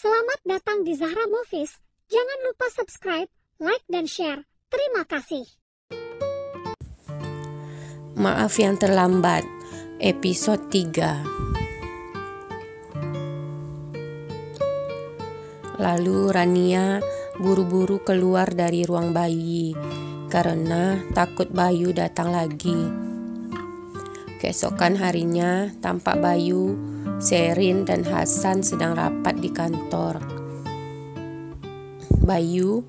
Selamat datang di Zahra Movies. Jangan lupa subscribe, like, dan share. Terima kasih. Maaf yang terlambat, episode 3. Lalu Rania buru-buru keluar dari ruang bayi karena takut Bayu datang lagi. Keesokan harinya tampak Bayu, Sherin, dan Hasan sedang rapat di kantor. Bayu,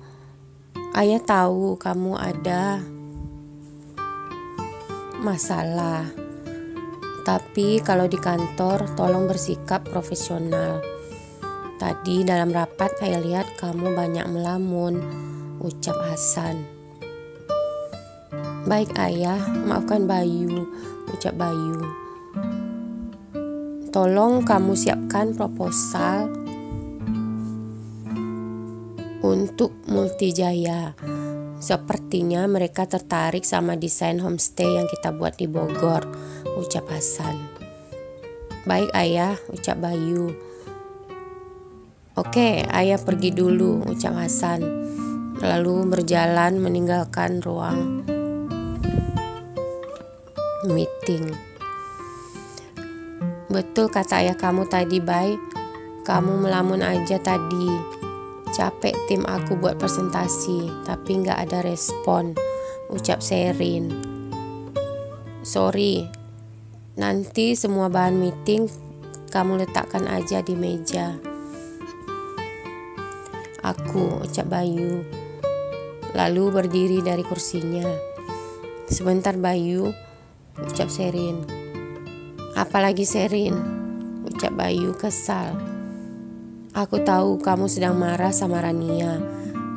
ayah tahu kamu ada masalah. Tapi kalau di kantor tolong bersikap profesional. Tadi dalam rapat saya lihat kamu banyak melamun, ucap Hasan. Baik ayah, maafkan Bayu, ucap Bayu. Tolong kamu siapkan proposal untuk Multijaya. Sepertinya mereka tertarik sama desain homestay yang kita buat di Bogor, ucap Hasan. Baik ayah, ucap Bayu. Oke, ayah pergi dulu, ucap Hasan. Lalu berjalan meninggalkan ruang meeting. Betul kata ayah kamu tadi, Bay. Kamu melamun aja tadi. Capek tim aku buat presentasi, tapi gak ada respon, ucap Sherin. Sorry, nanti semua bahan meeting kamu letakkan aja di meja. Aku, ucap Bayu. Lalu berdiri dari kursinya. Sebentar Bayu, ucap Sherin. Apalagi Sherin, ucap Bayu kesal. Aku tahu kamu sedang marah sama Rania,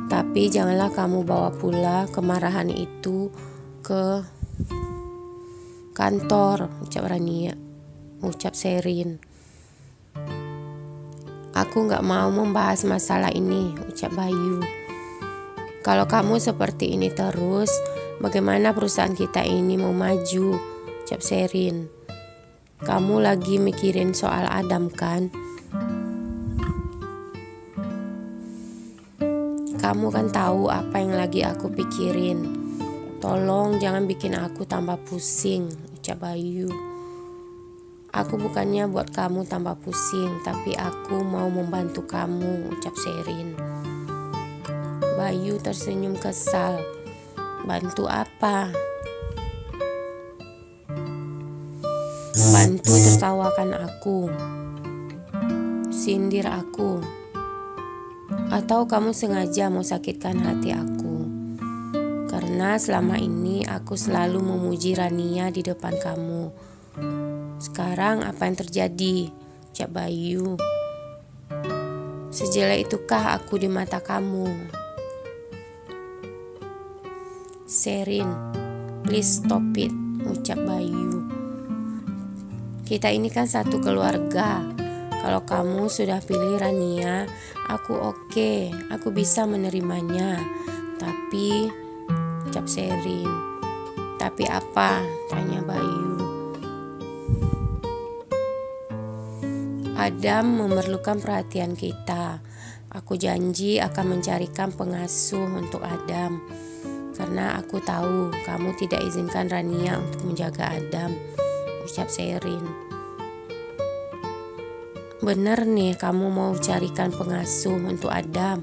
tapi janganlah kamu bawa pula kemarahan itu ke kantor, ucap Rania, ucap Sherin. Aku gak mau membahas masalah ini, ucap Bayu. Kalau kamu seperti ini terus, bagaimana perusahaan kita ini mau maju, ucap Sherin. Kamu lagi mikirin soal Adam kan? Kamu kan tahu apa yang lagi aku pikirin. Tolong jangan bikin aku tambah pusing, ucap Bayu. Aku bukannya buat kamu tambah pusing, tapi aku mau membantu kamu, ucap Sherin. Bayu tersenyum kesal. Bantu apa? Bantu tertawakan aku, sindir aku, atau kamu sengaja mau sakitkan hati aku? Karena selama ini aku selalu memuji Rania di depan kamu. Sekarang apa yang terjadi, ucap Bayu? Sejelek itukah aku di mata kamu? Sherin, please stop it, ucap Bayu. Kita ini kan satu keluarga. Kalau kamu sudah pilih Rania, aku oke, aku bisa menerimanya. Tapi, ucap Sherin. Tapi apa? Tanya Bayu. Adam memerlukan perhatian kita. Aku janji akan mencarikan pengasuh untuk Adam. Karena aku tahu kamu tidak izinkan Rania untuk menjaga Adam, ucap Sherin. Bener nih kamu mau carikan pengasuh untuk Adam?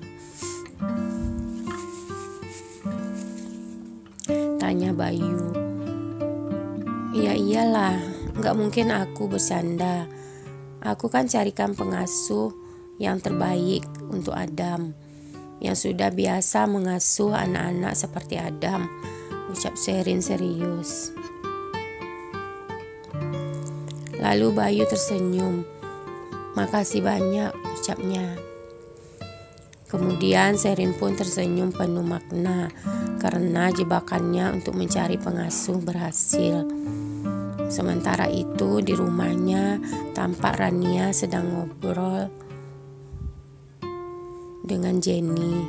Tanya Bayu. Ya iyalah, gak mungkin aku bercanda. Aku kan carikan pengasuh yang terbaik untuk Adam, yang sudah biasa mengasuh anak-anak seperti Adam, ucap Sherin serius. Lalu Bayu tersenyum. Makasih banyak, ucapnya. Kemudian Sherin pun tersenyum penuh makna karena jebakannya untuk mencari pengasuh berhasil. Sementara itu di rumahnya tampak Rania sedang ngobrol dengan Jenny.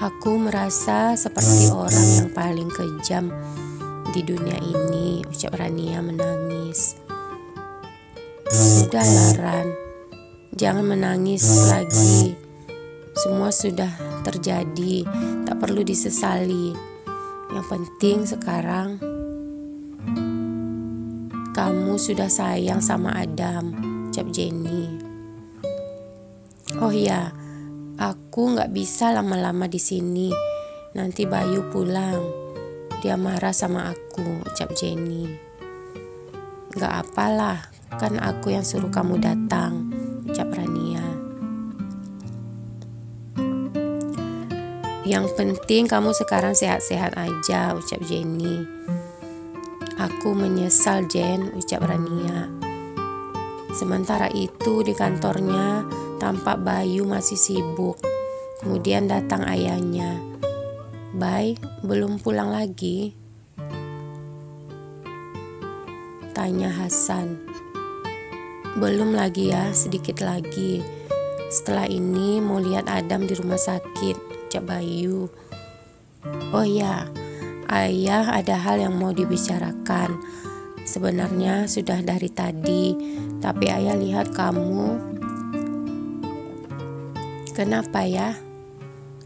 Aku merasa seperti orang yang paling kejam di dunia ini, ucap Rania menangis. Sudahlah Ran, Jangan menangis lagi. Semua sudah terjadi, tak perlu disesali. Yang penting sekarang kamu sudah sayang sama Adam, ucap Jenny. Oh ya, aku nggak bisa lama-lama di sini. Nanti Bayu pulang, dia marah sama aku, ucap Jenny. Gak apalah, kan aku yang suruh kamu datang, ucap Rania. Yang penting kamu sekarang sehat-sehat aja, ucap Jenny. Aku menyesal, Jen, ucap Rania. Sementara itu di kantornya tampak Bayu masih sibuk. Kemudian datang ayahnya. Bay, belum pulang lagi? Tanya Hasan. Belum lagi ya, sedikit lagi. Setelah ini mau lihat Adam di rumah sakit, ucap Bayu. Oh ya, ayah ada hal yang mau dibicarakan. Sebenarnya sudah dari tadi, tapi ayah lihat kamu. Kenapa ya?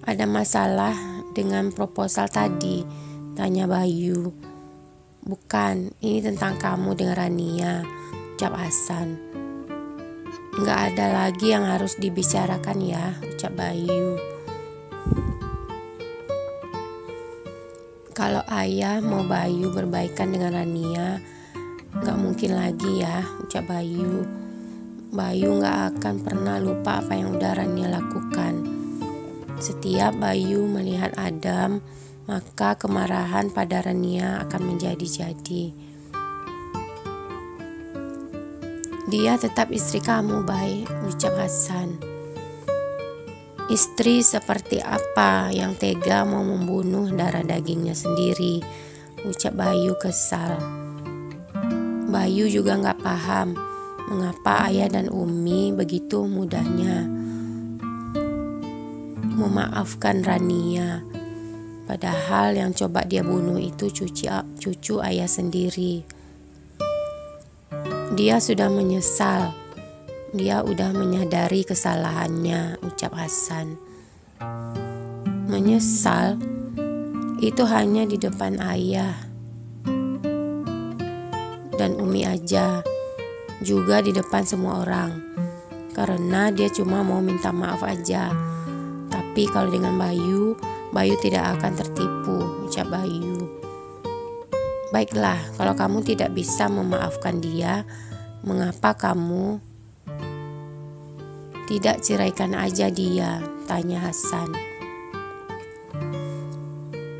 Ada masalah dengan proposal tadi? Tanya Bayu. Bukan, ini tentang kamu dengan Rania, ucap Hasan. Nggak ada lagi yang harus dibicarakan ya, ucap Bayu. Kalau ayah mau Bayu berbaikan dengan Rania, gak mungkin lagi ya, ucap Bayu. Bayu gak akan pernah lupa apa yang udah Rania lakukan. Setiap Bayu melihat Adam, maka kemarahan pada Rania akan menjadi-jadi. Dia tetap istri kamu, Bay, ucap Hasan. Istri seperti apa yang tega mau membunuh darah dagingnya sendiri, ucap Bayu kesal. Bayu juga gak paham mengapa ayah dan Umi begitu mudahnya memaafkan Rania. Padahal yang coba dia bunuh itu cucu ayah sendiri. Dia sudah menyesal. Dia udah menyadari kesalahannya, ucap Hasan. Menyesal? Itu hanya di depan ayah dan Umi aja, juga di depan semua orang. Karena dia cuma mau minta maaf aja. Tapi kalau dengan Bayu tidak akan tertipu, ucap Bayu. Baiklah, kalau kamu tidak bisa memaafkan dia, mengapa kamu tidak ceraikan aja dia? Tanya Hasan.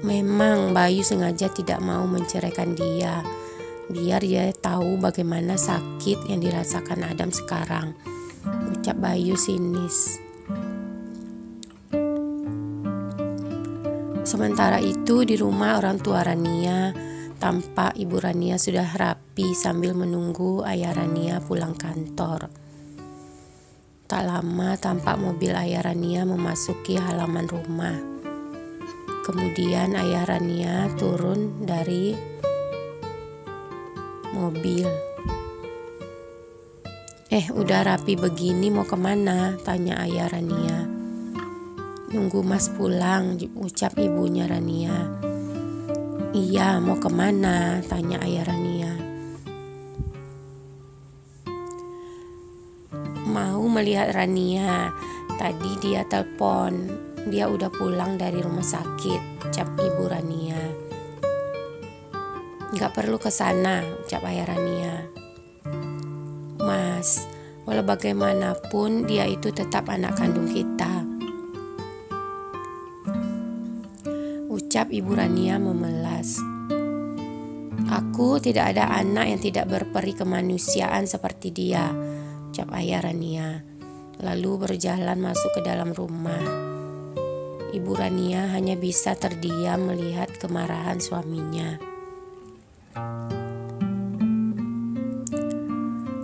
Memang Bayu sengaja tidak mau menceraikan dia, biar dia tahu bagaimana sakit yang dirasakan Adam sekarang, ucap Bayu sinis. Sementara itu di rumah orang tua Rania, tampak ibu Rania sudah rapi sambil menunggu ayah Rania pulang kantor. Tak lama tampak mobil ayah Rania memasuki halaman rumah. Kemudian ayah Rania turun dari mobil. Udah rapi begini mau kemana? Tanya ayah Rania. Nunggu mas pulang, ucap ibunya Rania. Iya, mau kemana? Tanya ayah Rania. Mau melihat Rania. Tadi dia telepon, dia udah pulang dari rumah sakit, ucap ibu Rania. Gak perlu ke sana, ucap ayah Rania. Mas, walau bagaimanapun dia itu tetap anak kandung kita, ucap ibu Rania memelas. Aku tidak ada anak yang tidak berperi kemanusiaan seperti dia, ucap ayah Rania. Lalu berjalan masuk ke dalam rumah. Ibu Rania hanya bisa terdiam melihat kemarahan suaminya.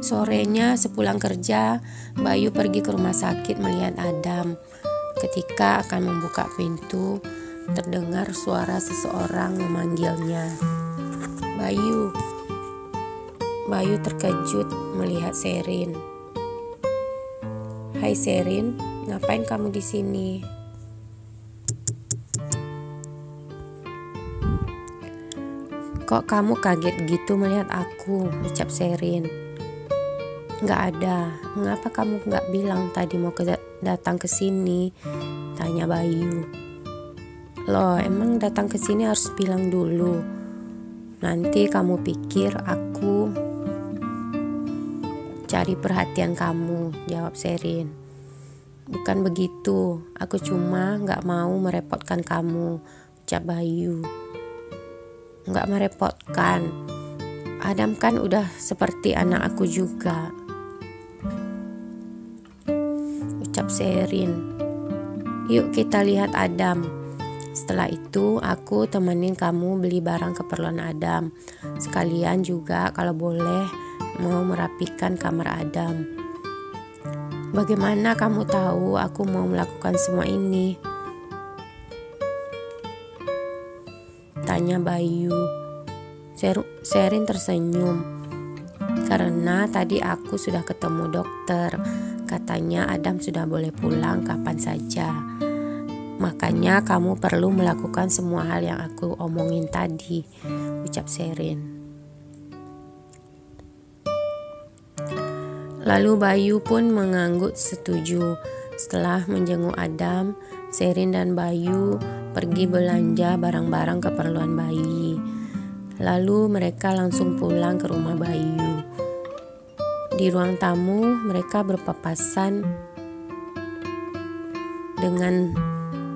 Sorenya sepulang kerja, Bayu pergi ke rumah sakit melihat Adam. Ketika akan membuka pintu, terdengar suara seseorang memanggilnya. Bayu. Bayu terkejut melihat Sherin. Hai Sherin, ngapain kamu di sini? Kok kamu kaget gitu melihat aku? Ucap Sherin. Nggak ada. Mengapa kamu nggak bilang tadi mau datang ke sini? Tanya Bayu. Loh, emang datang ke sini harus bilang dulu. Nanti kamu pikir aku cari perhatian kamu, jawab Sherin. Bukan begitu, aku cuma nggak mau merepotkan kamu, ucap Bayu. Nggak merepotkan, Adam kan udah seperti anak aku juga, ucap Sherin. Yuk kita lihat Adam. Setelah itu aku temenin kamu beli barang keperluan Adam. Sekalian juga kalau boleh mau merapikan kamar Adam. Bagaimana kamu tahu aku mau melakukan semua ini? Tanya Bayu. Sherin tersenyum. Karena tadi aku sudah ketemu dokter. Katanya Adam sudah boleh pulang kapan saja. Makanya kamu perlu melakukan semua hal yang aku omongin tadi, ucap Sherin. Lalu Bayu pun mengangguk setuju. Setelah menjenguk Adam, Sherin dan Bayu pergi belanja barang-barang keperluan bayi. Lalu mereka langsung pulang ke rumah Bayu. Di ruang tamu mereka berpapasan dengan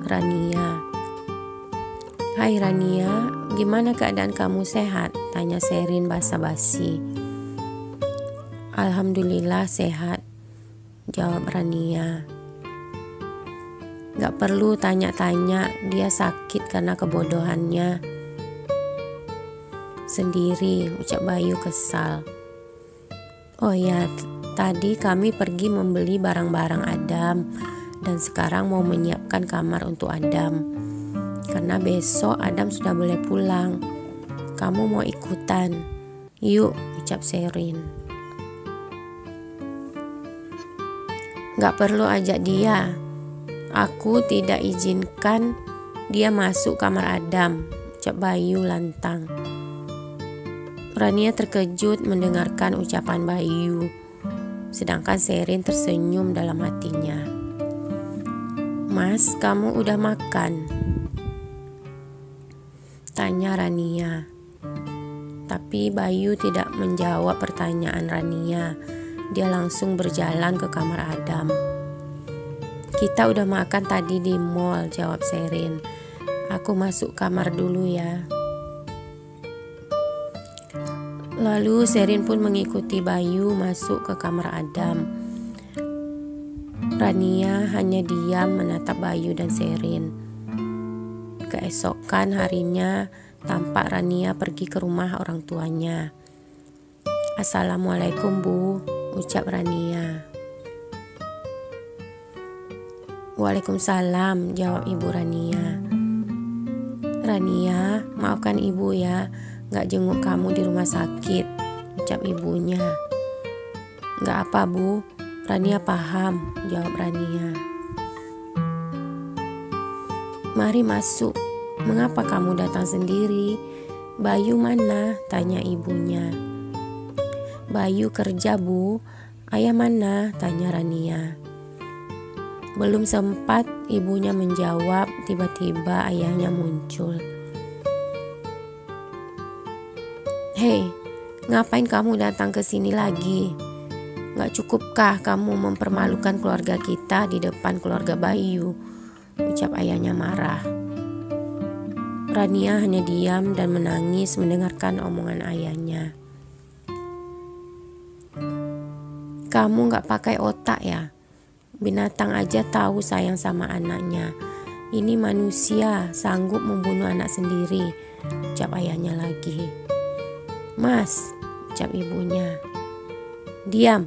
Rania. Hai Rania, gimana keadaan kamu, sehat? Tanya Sherin basa-basi. Alhamdulillah sehat, jawab Rania. Gak perlu tanya-tanya, dia sakit karena kebodohannya sendiri, ucap Bayu kesal. Oh ya, tadi kami pergi membeli barang-barang Adam dan sekarang mau menyiapkan kamar untuk Adam. Karena besok Adam sudah boleh pulang. Kamu mau ikutan? Yuk, ucap Sherin. Gak perlu ajak dia. Aku tidak izinkan dia masuk kamar Adam, ucap Bayu lantang. Rania terkejut mendengarkan ucapan Bayu, sedangkan Sherin tersenyum dalam hatinya. Mas, kamu udah makan? Tanya Rania. Tapi Bayu tidak menjawab pertanyaan Rania. Dia langsung berjalan ke kamar Adam. Kita udah makan tadi di mall, jawab Sherin. Aku masuk kamar dulu ya. Lalu Sherin pun mengikuti Bayu masuk ke kamar Adam. Rania hanya diam menatap Bayu dan Sherin. Keesokan harinya tampak Rania pergi ke rumah orang tuanya. Assalamualaikum Bu, ucap Rania. Waalaikumsalam, jawab Ibu Rania. Rania, maafkan Ibu ya, gak jenguk kamu di rumah sakit, ucap ibunya. Gak apa Bu, Rania paham, jawab Rania. Mari masuk, mengapa kamu datang sendiri? Bayu mana? Tanya ibunya. Bayu kerja Bu, ayah mana? Tanya Rania. Belum sempat ibunya menjawab, tiba-tiba ayahnya muncul. Hei, ngapain kamu datang ke sini lagi? Gak cukupkah kamu mempermalukan keluarga kita di depan keluarga Bayu? Ucap ayahnya marah. Rania hanya diam dan menangis mendengarkan omongan ayahnya. Kamu gak pakai otak ya? Binatang aja tahu sayang sama anaknya. Ini manusia sanggup membunuh anak sendiri, ucap ayahnya lagi. Mas, ucap ibunya. Diam,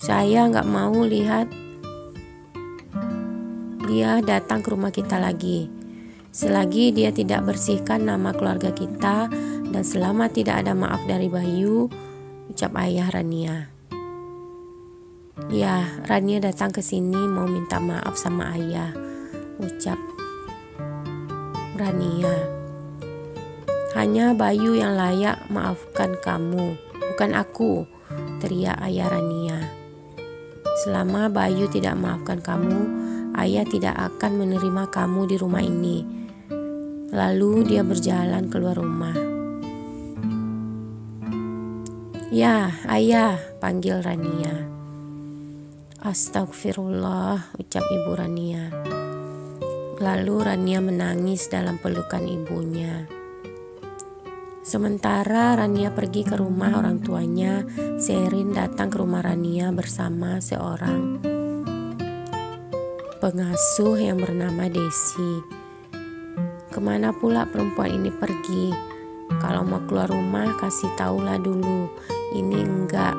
saya gak mau lihat dia datang ke rumah kita lagi. Selagi dia tidak bersihkan nama keluarga kita dan selama tidak ada maaf dari Bayu, ucap ayah Rania. Ya, Rania datang ke sini mau minta maaf sama ayah, ucap Rania. Hanya Bayu yang layak maafkan kamu, bukan aku, teriak ayah Rania. Selama Bayu tidak maafkan kamu, ayah tidak akan menerima kamu di rumah ini. Lalu dia berjalan keluar rumah. Ya, ayah, panggil Rania. Astagfirullah, ucap ibu Rania. Lalu Rania menangis dalam pelukan ibunya. Sementara Rania pergi ke rumah orang tuanya, Sherin datang ke rumah Rania bersama seorang pengasuh yang bernama Desi. Kemana pula perempuan ini pergi? Kalau mau keluar rumah kasih taulah dulu. Ini enggak,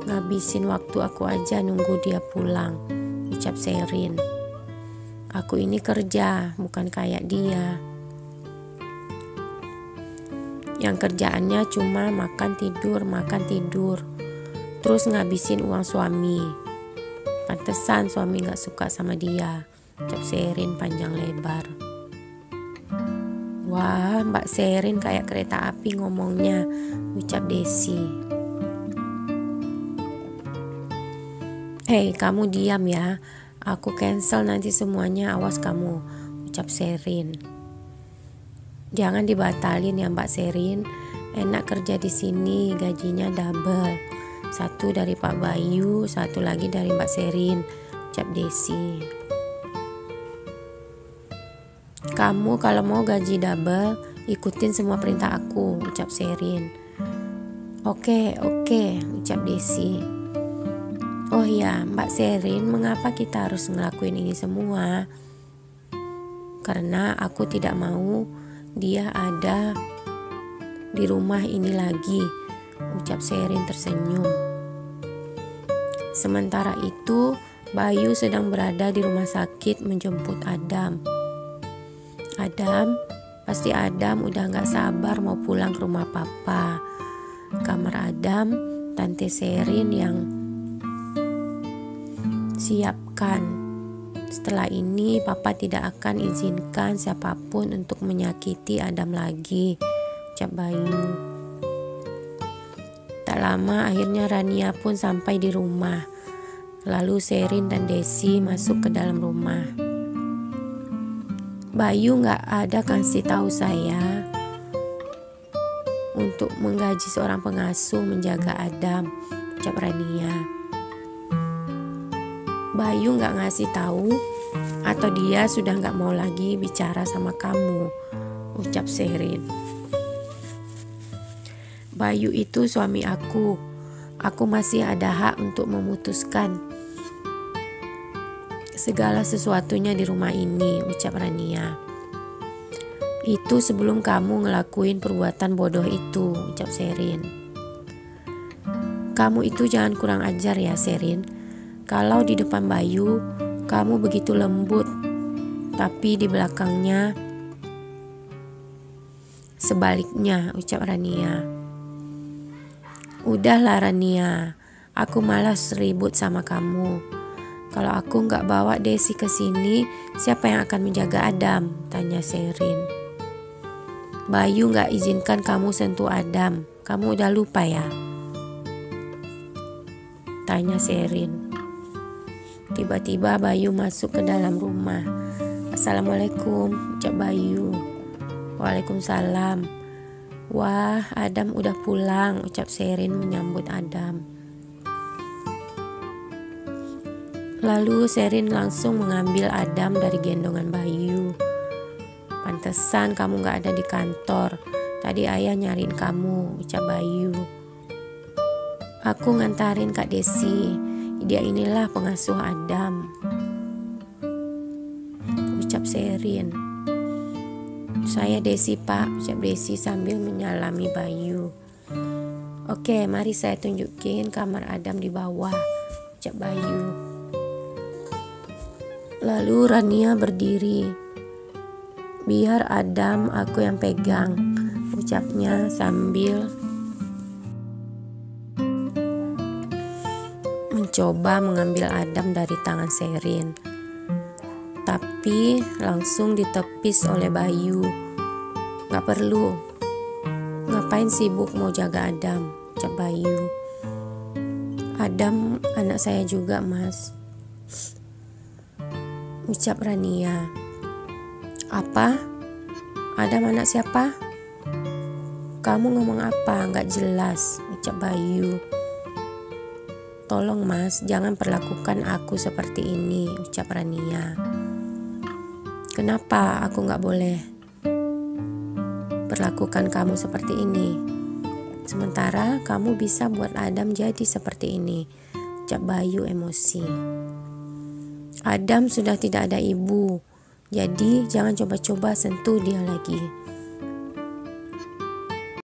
ngabisin waktu aku aja nunggu dia pulang, ucap Sherin. Aku ini kerja, bukan kayak dia yang kerjaannya cuma makan tidur, terus ngabisin uang suami. Pantesan suami gak suka sama dia, ucap Sherin panjang lebar. Wah, Mbak Sherin kayak kereta api ngomongnya, ucap Desi. Hei, kamu diam ya, aku cancel nanti semuanya, awas kamu, ucap Sherin. Jangan dibatalin ya Mbak Sherin, enak kerja di sini, gajinya double. Satu dari Pak Bayu, satu lagi dari Mbak Sherin, ucap Desi. Kamu kalau mau gaji double, ikutin semua perintah aku, ucap Sherin. Oke, ucap Desi. Oh ya, Mbak Sherin, mengapa kita harus ngelakuin ini semua? Karena aku tidak mau dia ada di rumah ini lagi, ucap Sherin tersenyum. Sementara itu, Bayu sedang berada di rumah sakit menjemput Adam. Pasti Adam udah gak sabar mau pulang ke rumah papa. Kamar Adam, Tante Sherin yang siapkan. Setelah ini papa tidak akan izinkan siapapun untuk menyakiti Adam lagi, ucap Bayu. Tak lama akhirnya Rania pun sampai di rumah. Lalu Sherin dan Desi masuk ke dalam rumah. Bayu gak ada kasih tahu saya untuk menggaji seorang pengasuh menjaga Adam, ucap Rania. Bayu gak ngasih tahu atau dia sudah gak mau lagi bicara sama kamu, ucap Sherin. Bayu itu suami aku masih ada hak untuk memutuskan segala sesuatunya di rumah ini, ucap Rania. Itu sebelum kamu ngelakuin perbuatan bodoh itu, ucap Sherin. Kamu itu jangan kurang ajar ya Sherin. Kalau di depan Bayu, kamu begitu lembut, tapi di belakangnya sebaliknya, ucap Rania. Udahlah Rania, aku malas ribut sama kamu. Kalau aku gak bawa Desi ke sini, siapa yang akan menjaga Adam? Tanya Sherin. Bayu gak izinkan kamu sentuh Adam, kamu udah lupa ya? Tanya Sherin. Tiba-tiba Bayu masuk ke dalam rumah. Assalamualaikum, ucap Bayu. Waalaikumsalam. Wah, Adam udah pulang, ucap Sherin menyambut Adam. Lalu Sherin langsung mengambil Adam dari gendongan Bayu. Pantesan kamu gak ada di kantor. Tadi ayah nyariin kamu, ucap Bayu. Aku ngantarin Kak Desi. Dia inilah pengasuh Adam, ucap Sherin. Saya Desi pak, ucap Desi sambil menyalami Bayu. Oke, mari saya tunjukin kamar Adam di bawah, ucap Bayu. Lalu Rania berdiri. Biar Adam aku yang pegang, ucapnya sambil mencoba mengambil Adam dari tangan Sherin, tapi langsung ditepis oleh Bayu. Gak perlu, ngapain sibuk mau jaga Adam, ucap Bayu. Adam anak saya juga, Mas, ucap Rania. Apa? Adam anak siapa? Kamu ngomong apa? Gak jelas, ucap Bayu. Tolong Mas, jangan perlakukan aku seperti ini, ucap Rania. Kenapa aku gak boleh perlakukan kamu seperti ini? Sementara kamu bisa buat Adam jadi seperti ini, ucap Bayu emosi. Adam sudah tidak ada ibu, jadi jangan coba-coba sentuh dia lagi,